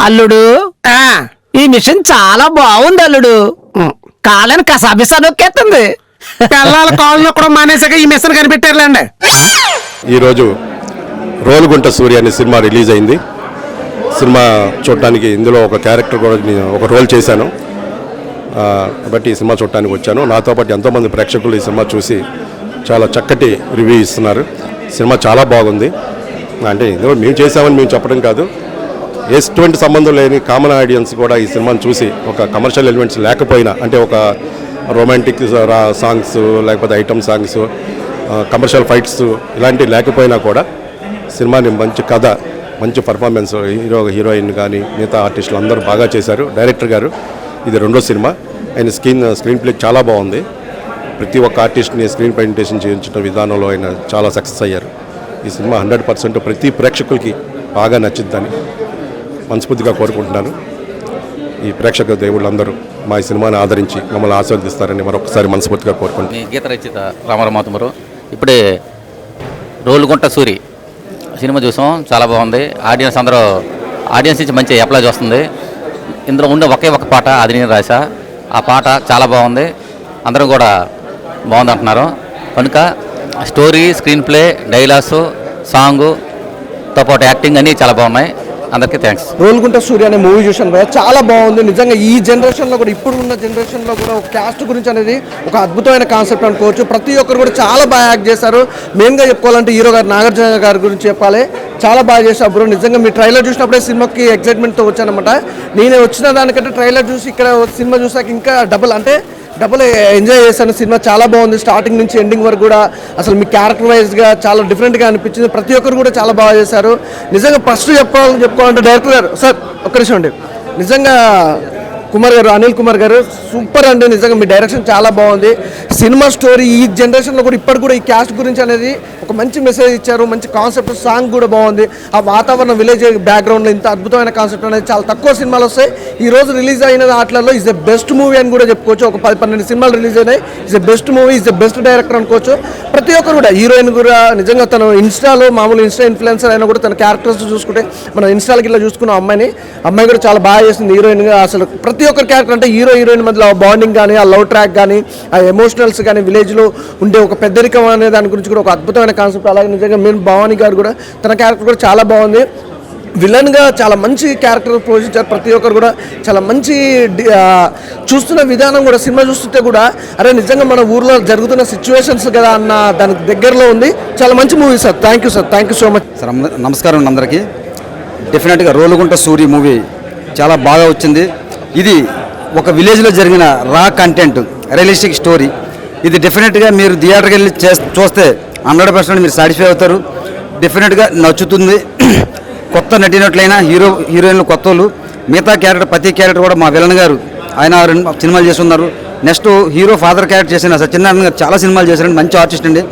అల్లుడు ఈ మిషన్ చాలా బాగుంది అల్లుడు. కాలని కసాబిసా నొక్కేస్తుంది. పిల్లల కాళ్ళు కూడా మానేసాక ఈ మిషన్ కనిపెట్టారులేండి. ఈరోజు రోలుగుంట సూర్య అనే సినిమా రిలీజ్ అయింది. సినిమా చూడటానికి ఇందులో ఒక క్యారెక్టర్ కూడా ఒక రోల్ చేశాను కాబట్టి ఈ సినిమా చూడటానికి వచ్చాను. నాతో పాటు ఎంతోమంది ప్రేక్షకులు ఈ సినిమా చూసి చాలా చక్కటి రివ్యూ ఇస్తున్నారు. సినిమా చాలా బాగుంది. అంటే ఇందులో మేము చేసామని మేము చెప్పడం కాదు, ఎటువంటి సంబంధం లేని కామన్ ఆడియన్స్ కూడా ఈ సినిమాను చూసి ఒక కమర్షియల్ ఎలిమెంట్స్ లేకపోయినా, అంటే ఒక రొమాంటిక్ సాంగ్స్ లేకపోతే ఐటమ్ సాంగ్స్, కమర్షియల్ ఫైట్స్ ఇలాంటివి లేకపోయినా కూడా సినిమాని మంచి కథ, మంచి పర్ఫార్మెన్స్, హీరోయిన్ కానీ మిగతా ఆర్టిస్టులు అందరూ బాగా చేశారు. డైరెక్టర్ గారు ఇది రెండో సినిమా, ఆయన స్క్రీన్ ప్లే చాలా బాగుంది. ప్రతి ఒక్క ఆర్టిస్ట్ని స్క్రీన్ ప్రజెంటేషన్ చేయించిన విధానంలో ఆయన చాలా సక్సెస్ అయ్యారు. ఈ సినిమా 100% ప్రతి ప్రేక్షకులకి బాగా నచ్చిందని మనస్ఫూర్తిగా కోరుకుంటున్నాను. ఈ ప్రేక్షక దేవుళ్ళందరూ మా ఈ సినిమాని ఆదరించి మమ్మల్ని ఆశీర్వదిస్తారని మరొకసారి మనస్ఫూర్తిగా కోరుకుంటున్నాను. గీత రచయిత రామారామాతుమరు. ఇప్పుడే రోలుగుంట సూరి సినిమా చూసాం, చాలా బాగుంది. ఆడియన్స్ నుంచి మంచి అప్లాజ్ వస్తుంది. ఇందులో ఉండే ఒకే ఒక పాట అది నేను రాశా. ఆ పాట చాలా బాగుంది, అందరూ కూడా బాగుంది అంటున్నారు. కనుక స్టోరీ, స్క్రీన్ ప్లే, డైలాగ్స్, సాంగుతో పాటు యాక్టింగ్ అన్నీ చాలా బాగున్నాయి. అందరికీ థ్యాంక్స్. రోలుగుంట సూర్య అనే మూవీ చూసాను భయ్య, చాలా బాగుంది. నిజంగా ఈ జనరేషన్లో కూడా, ఇప్పుడు ఉన్న జనరేషన్లో కూడా ఒక క్యాస్ట్ గురించి అనేది ఒక అద్భుతమైన కాన్సెప్ట్ అనుకోవచ్చు. ప్రతి ఒక్కరు కూడా చాలా బాగా యాక్ట్ చేశారు. మెయిన్గా చెప్పుకోవాలంటే హీరో గారు నాగార్జున గారి గురించి చెప్పాలి, చాలా బాగా చేశారు బ్రో. నిజంగా మీ ట్రైలర్ చూసినప్పుడే సినిమాకి ఎక్సైట్మెంట్తో వచ్చానమాట. నేను వచ్చిన దానికంటే ట్రైలర్ చూసి ఇక్కడ సినిమా చూసాక ఇంకా డబుల్ ఎంజాయ్ చేశాను. సినిమా చాలా బాగుంది, స్టార్టింగ్ నుంచి ఎండింగ్ వరకు కూడా. అసలు మీ క్యారెక్టర్ వైజ్గా చాలా డిఫరెంట్గా అనిపించింది. ప్రతి ఒక్కరు కూడా చాలా బాగా చేశారు. నిజంగా ఫస్ట్ చెప్పుకోవాలంటే డైరెక్టర్ గారు, సార్ ఒక్క నిమిషం అండి, నిజంగా అనిల్ కుమార్ గారు సూపర్ అండి. నిజంగా మీ డైరెక్షన్ చాలా బాగుంది. సినిమా స్టోరీ ఈ జనరేషన్లో కూడా ఇప్పటికి కూడా ఈ క్యాస్ట్ గురించి అనేది ఒక మంచి మెసేజ్ ఇచ్చారు. మంచి కాన్సెప్ట్, సాంగ్ కూడా బాగుంది. ఆ వాతావరణం, విలేజ్ బ్యాక్గ్రౌండ్లో ఇంత అద్భుతమైన కాన్సెప్ట్ అనేది చాలా తక్కువ సినిమాలు వస్తాయి. ఈ రోజు రిలీజ్ అయిన వాటిలో ఈజ్ ద బెస్ట్ మూవీ అని కూడా చెప్పుకోవచ్చు. ఒక 10-12 సినిమాలు రిలీజ్ అయినాయి. Is the best movie, is the best director అనుకోవచ్చు. ప్రతి ఒక్కరు కూడా, హీరోయిన్ కూడా నిజంగా తను ఇన్స్టాలో మామూలు ఇన్ఫ్లుయెన్సర్ అయినా కూడా తన క్యారెక్టర్స్ చూసుకుంటే, మనం ఇన్స్టాలకి ఇలా చూసుకున్న అమ్మాయి కూడా చాలా బాగా చేసింది హీరోయిన్గా. అసలు ప్రతి ఒక్కరి క్యారెక్టర్ అంటే హీరోయిన్ మధ్యలో ఆ బాండింగ్ కానీ, ఆ లవ్ ట్రాక్ కానీ, ఆ ఎమోషనల్స్ కానీ, విలేజ్లో ఉండే ఒక పెద్దరికం అనే దాని గురించి కూడా ఒక అద్భుతమైన కాన్సెప్ట్. అలాగే నిజంగా మెయిన్ భవానీ గారు కూడా తన క్యారెక్టర్ కూడా చాలా బాగుంది. విలన్గా చాలా మంచి క్యారెక్టర్ పోషించారు. ప్రతి ఒక్కరు కూడా చాలా మంచి చూస్తున్న విధానం కూడా, సినిమా చూస్తుంటే కూడా అరే నిజంగా మన ఊర్లో జరుగుతున్న సిచ్యువేషన్స్ కదా అన్న దానికి దగ్గరలో ఉంది. చాలా మంచి movie sir. Thank you sir, thank you so much sir. నమస్కారం అందరికీ. డెఫినెట్గా రోలుగుంట సూరి మూవీ చాలా బాగా వచ్చింది. ఇది ఒక విలేజ్లో జరిగిన రా కంటెంట్, రియలిస్టిక్ స్టోరీ. ఇది డెఫినెట్గా మీరు థియేటర్కి వెళ్ళి చూస్తే 100% మీరు సాటిస్ఫై అవుతారు. డెఫినెట్గా నచ్చుతుంది. కొత్త నటినట్లయినా హీరోయిన్లు కొత్త వాళ్ళు, మిగతా క్యారెక్టర్ ప్రతి క్యారెక్టర్ కూడా మా విలన్ గారు ఆయన 2 సినిమాలు చేస్తున్నారు. నెక్స్ట్ హీరో ఫాదర్ క్యారెక్టర్ చేసిన సత్యనారాయణ గారు చాలా సినిమాలు చేశారండి, మంచి ఆర్టిస్ట్ అండి.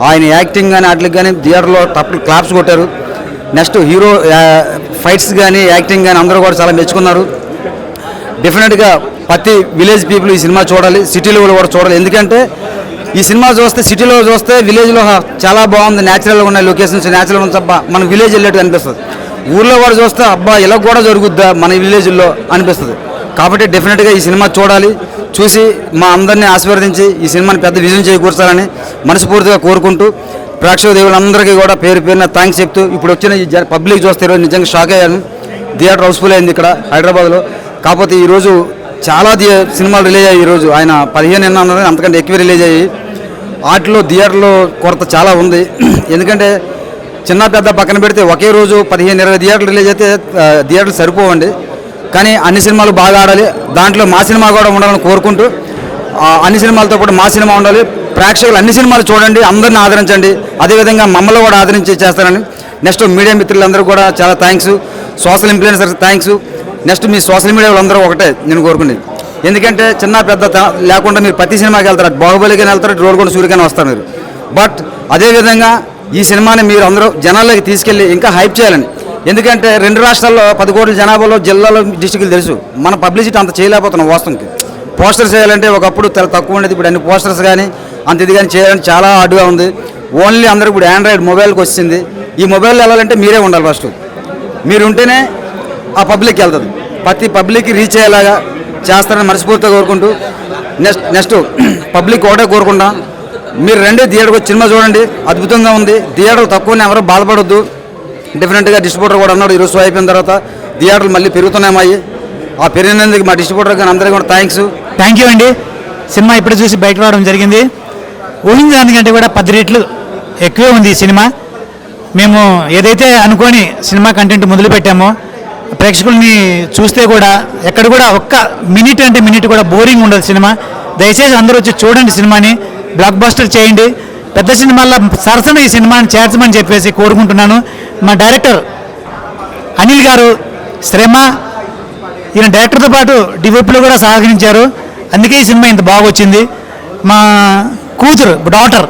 ఆయన యాక్టింగ్ కానీ వాటికి కానీ థియేటర్లో క్లాప్స్ కొట్టారు. నెక్స్ట్ హీరో ఫైట్స్ కానీ, యాక్టింగ్ కానీ అందరూ కూడా చాలా మెచ్చుకున్నారు. డెఫినెట్గా ప్రతి విలేజ్ పీపుల్ ఈ సినిమా చూడాలి, సిటీలో కూడా చూడాలి. ఎందుకంటే ఈ సినిమా చూస్తే, సిటీలో చూస్తే విలేజ్లో చాలా బాగుంది, న్యాచురల్గా ఉన్న లొకేషన్స్, న్యాచురల్ ఉంది, అబ్బా మన విలేజ్ వెళ్ళేట్టు అనిపిస్తుంది. ఊర్లో కూడా చూస్తే అబ్బా ఇలా కూడా జరుగుద్దా మన విలేజ్లో అనిపిస్తుంది. కాబట్టి డెఫినెట్గా ఈ సినిమా చూడాలి. చూసి మా అందరినీ ఆశీర్వదించి ఈ సినిమాని పెద్ద విజయం చేకూర్చాలని మనస్ఫూర్తిగా కోరుకుంటూ, ప్రేక్షక దేవులందరికీ కూడా పేరు పేరున థ్యాంక్స్ చెప్తూ, ఇప్పుడు వచ్చిన ఈ పబ్లిక్ చూస్తే ఈరోజు నిజంగా షాక్ అయ్యాను. థియేటర్ హౌస్ఫుల్ అయింది ఇక్కడ హైదరాబాద్లో. కాకపోతే ఈరోజు చాలా సినిమాలు రిలీజ్ అయ్యాయి. ఈరోజు ఆయన 15 అన్నారు, అంతకంటే ఎక్కువ రిలీజ్ అయ్యాయి. వాటిలో థియేటర్లో కొరత చాలా ఉంది. ఎందుకంటే చిన్న పెద్ద పక్కన పెడితే ఒకే రోజు 15-20 థియేటర్లు రిలీజ్ అయితే థియేటర్లు సరిపోవండి. కానీ అన్ని సినిమాలు బాగా ఆడాలి, దాంట్లో మా సినిమా కూడా ఉండాలని కోరుకుంటూ, అన్ని సినిమాలతో పాటు మా సినిమా ఉండాలి. ప్రేక్షకులు అన్ని సినిమాలు చూడండి, అందరిని ఆదరించండి, అదేవిధంగా మమ్మల్ని కూడా ఆదరించి చేస్తారని. నెక్స్ట్ మీడియా మిత్రులందరూ కూడా చాలా thanks. Social influencers thanks. Next మీ సోషల్ మీడియా వాళ్ళందరూ ఒకటే నేను కోరుకునేది, ఎందుకంటే చిన్న పెద్ద లేకుండా మీరు ప్రతి సినిమాకి వెళ్తారు, బాహుబలికైనా వెళ్తారు, రోలుగుంట సూర్యకైనా వస్తారు మీరు. బట్ అదేవిధంగా ఈ సినిమాని మీరు అందరూ జనాల్లోకి తీసుకెళ్ళి ఇంకా హైప్ చేయాలని. ఎందుకంటే 2 రాష్ట్రాల్లో 10 కోట్ల జనాభాలో జిల్లాలో డిస్ట్రిక్టులు తెలుసు, మన పబ్లిసిటీ అంత చేయలేకపోతున్నాం. వాస్తవంకి పోస్టర్స్ చేయాలంటే ఒకప్పుడు చాలా తక్కువ ఉండేది, ఇప్పుడు అన్ని పోస్టర్స్ కానీ అంత ఇది కానీ చేయాలంటే చాలా హార్డ్గా ఉంది. ఓన్లీ అందరూ ఇప్పుడు ఆండ్రాయిడ్ మొబైల్కి వచ్చింది. ఈ మొబైల్ వెళ్ళాలంటే మీరే ఉండాలి. ఫస్ట్ మీరు ఉంటేనే ఆ పబ్లిక్కి వెళ్తుంది. ప్రతి పబ్లిక్కి రీచ్ అయ్యేలాగా చేస్తారని మనస్ఫూర్తిగా కోరుకుంటూ నెక్స్ట్ పబ్లిక్ ఒకటే కోరుకుంటాం, మీరు రండి థియేటర్కి వచ్చి సినిమా చూడండి, అద్భుతంగా ఉంది. థియేటర్ తక్కువనే, ఎవరో బాధపడొద్దు. డెఫినెట్గా డిస్ట్రిబ్యూటర్ కూడా అన్నాడు ఈరోజు షో అయిపోయిన తర్వాత థియేటర్లు మళ్ళీ పెరుగుతున్నాయి. ఆ పెరిగినందుకు మా డిస్ట్రిబ్యూటర్ కానీ అందరికీ కూడా థ్యాంక్ యూ అండి. సినిమా ఇప్పుడు చూసి బయట రావడం జరిగింది. ఊహించిన దానికంటే కూడా 10 రెట్లు ఎక్కువే ఉంది ఈ సినిమా. మేము ఏదైతే అనుకొని సినిమా కంటెంట్ మొదలుపెట్టామో ప్రేక్షకుల్ని చూస్తే కూడా ఎక్కడ కూడా ఒక్క మినిట్ అంటే మినిట్ కూడా బోరింగ్ ఉండదు సినిమా. దయచేసి అందరూ వచ్చి చూడండి సినిమాని, బ్లాక్ బస్టర్ చేయండి. పెద్ద సినిమాల్లో సరసన ఈ సినిమాని చేర్చమని చెప్పేసి కోరుకుంటున్నాను. మా డైరెక్టర్ అనిల్ గారు శ్రమ, ఈయన డైరెక్టర్తో పాటు డివైపులో కూడా సహకరించారు. అందుకే ఈ సినిమా ఇంత బాగా వచ్చింది. మా కూతురు డాటర్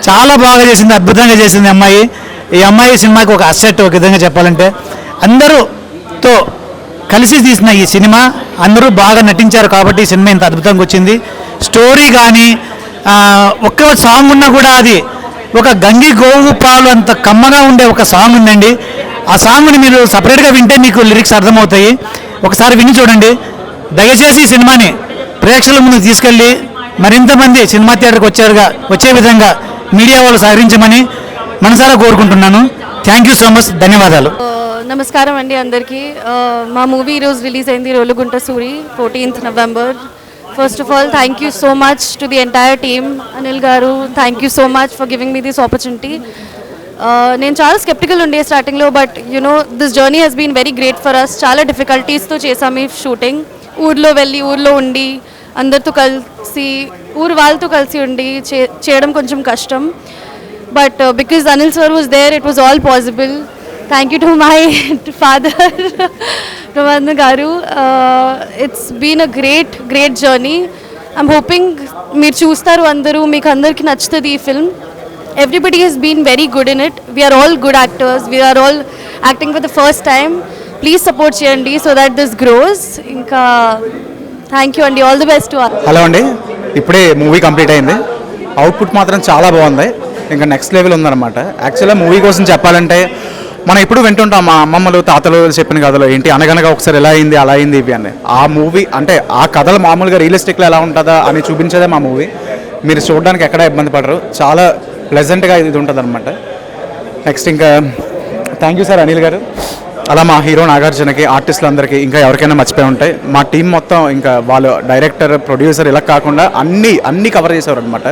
చాలా బాగా చేసింది, అద్భుతంగా చేసింది అమ్మాయి. ఈ అమ్మాయి సినిమాకి ఒక అసెట్, ఒక విధంగా చెప్పాలంటే. అందరూతో కలిసి తీసిన ఈ సినిమా, అందరూ బాగా నటించారు కాబట్టి ఈ సినిమా ఇంత అద్భుతంగా వచ్చింది. స్టోరీ కానీ ఒక్క సాంగ్ ఉన్నా కూడా అది ఒక గంగి గోవు పాలు అంత కమ్మగా ఉండే ఒక సాంగ్ ఉందండి. ఆ సాంగ్ని మీరు సపరేట్గా వింటే మీకు లిరిక్స్ అర్థమవుతాయి. ఒకసారి విని చూడండి. దయచేసి ఈ సినిమాని ప్రేక్షకుల ముందుకు తీసుకెళ్ళి మరింతమంది సినిమా థియేటర్కి వచ్చే విధంగా మీడియా వాళ్ళు సహకరించమని మనసారా కోరుకుంటున్నాను. థ్యాంక్ యూ సో మచ్, ధన్యవాదాలు. నమస్కారం అండి అందరికీ. మా మూవీ ఈరోజు రిలీజ్ అయింది, Rolugunta Suri, 14th November. First of all thank you so much to the entire team. Anil garu, thank you so much for giving me this opportunity. నేను చాలా స్కెప్టికల్ ఉండే స్టార్టింగ్లో, but you know this journey has been very great for us. చాలా డిఫికల్టీస్తో చేసాము ఈ shooting. ఊర్లో వెళ్ళి, ఊర్లో ఉండి, అందరితో కలిసి, ఊరు వాళ్ళతో కలిసి ఉండి చేయడం కొంచెం కష్టం. But because Anil sir was there, it was all possible. Thank you to my father, Ramanand Garu. It's been a great journey. I'm hoping meer chustaru andaru, meeku andariki nachutadi ee film. Everybody has been very good in it. We are all good actors. We are all acting for the first time. Please support cheyandi so that this grows. Inka thank you and all the best to all. Hello అండి, ఇప్పుడే movie complete అయింది. Output మాత్రం చాలా బాగుంది. ఇంకా next level ఉందన్నమాట. యాక్చువల్గా movie కోసం చెప్పాలంటే మనం ఎప్పుడు వింటుంటాం మా అమ్మమ్మలు తాతలు చెప్పిన కథలు ఏంటి అనగనగా ఒకసారి ఎలా అయింది అలా అయింది ఇవి అని. ఆ మూవీ అంటే ఆ కథలు మామూలుగా రియలిస్టిక్లో ఎలా ఉంటుందా అని చూపించేదే మా మూవీ. మీరు చూడడానికి ఎక్కడ ఇబ్బంది పడరు, చాలా ప్లెజెంట్గా ఇది ఉంటుంది అనమాట. నెక్స్ట్ ఇంకా థ్యాంక్ యూ సార్ అనిల్ గారు. అలా మా హీరో నాగార్జునకి, ఆర్టిస్టులు అందరికీ, ఇంకా ఎవరికైనా మర్చిపోయి ఉంటాయి. మా టీం మొత్తం ఇంకా వాళ్ళు డైరెక్టర్, ప్రొడ్యూసర్ ఇలా కాకుండా అన్నీ కవర్ చేసేవారు అనమాట.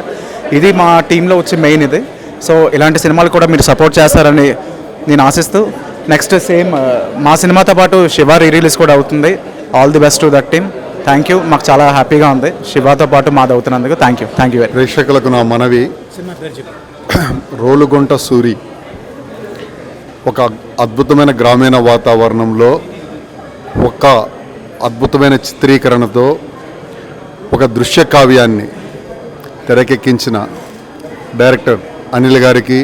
ఇది మా టీంలో వచ్చి మెయిన్ ఇది. సో ఇలాంటి సినిమాలు కూడా మీరు సపోర్ట్ చేస్తారని నేను ఆశిస్తూ, నెక్స్ట్ సేమ్ మా సినిమాతో పాటు శివ రిలీజ్ కూడా అవుతుంది. All the best to that team. Thank you, మాకు చాలా హ్యాపీగా ఉంది శివతో పాటు మాది అవుతున్నందుకు. Thank you. ప్రేక్షకులకు నా మనవి, రోలుగుంట సూరి ఒక అద్భుతమైన గ్రామీణ వాతావరణంలో ఒక అద్భుతమైన చిత్రీకరణతో ఒక దృశ్య కావ్యాన్ని తెరకెక్కించిన డైరెక్టర్ అనిల్ గారికి,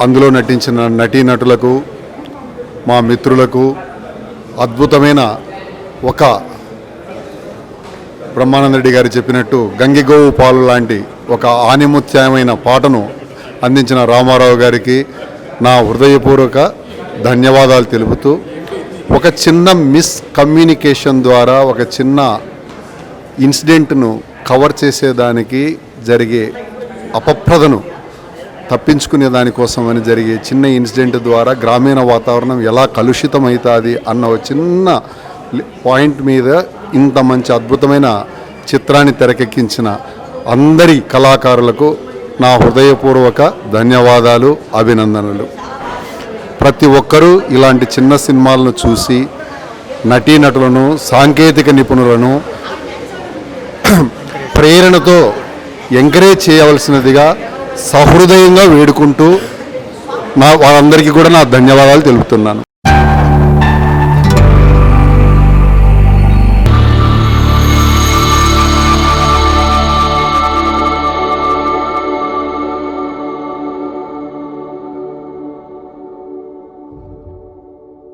అందులో నటించిన నటీనటులకు, మా మిత్రులకు, అద్భుతమైన ఒక బ్రహ్మానంద రెడ్డి గారు చెప్పినట్టు గంగిగోవు పాలు లాంటి ఒక ఆనిముత్యమైన పాటను అందించిన రామారావు గారికి నా హృదయపూర్వక ధన్యవాదాలు తెలుపుతూ, ఒక చిన్న మిస్కమ్యూనికేషన్ ద్వారా ఒక చిన్న ఇన్సిడెంట్ను కవర్ చేసేదానికి జరిగే అపప్రదను తప్పించుకునే దానికోసమని జరిగే చిన్న ఇన్సిడెంట్ ద్వారా గ్రామీణ వాతావరణం ఎలా కలుషితమవుతుంది అన్న ఒక చిన్న పాయింట్ మీద ఇంత మంచి అద్భుతమైన చిత్రాన్ని తెరకెక్కించిన అందరి కళాకారులకు నా హృదయపూర్వక ధన్యవాదాలు, అభినందనలు. ప్రతి ఒక్కరూ ఇలాంటి చిన్న సినిమాలను చూసి నటీనటులను, సాంకేతిక నిపుణులను ప్రేరణతో ఎంకరేజ్ చేయవలసినదిగా సహృదయంగా వేడుకుంటూ వాళ్ళందరికీ కూడా నా ధన్యవాదాలు తెలుపుతున్నాను.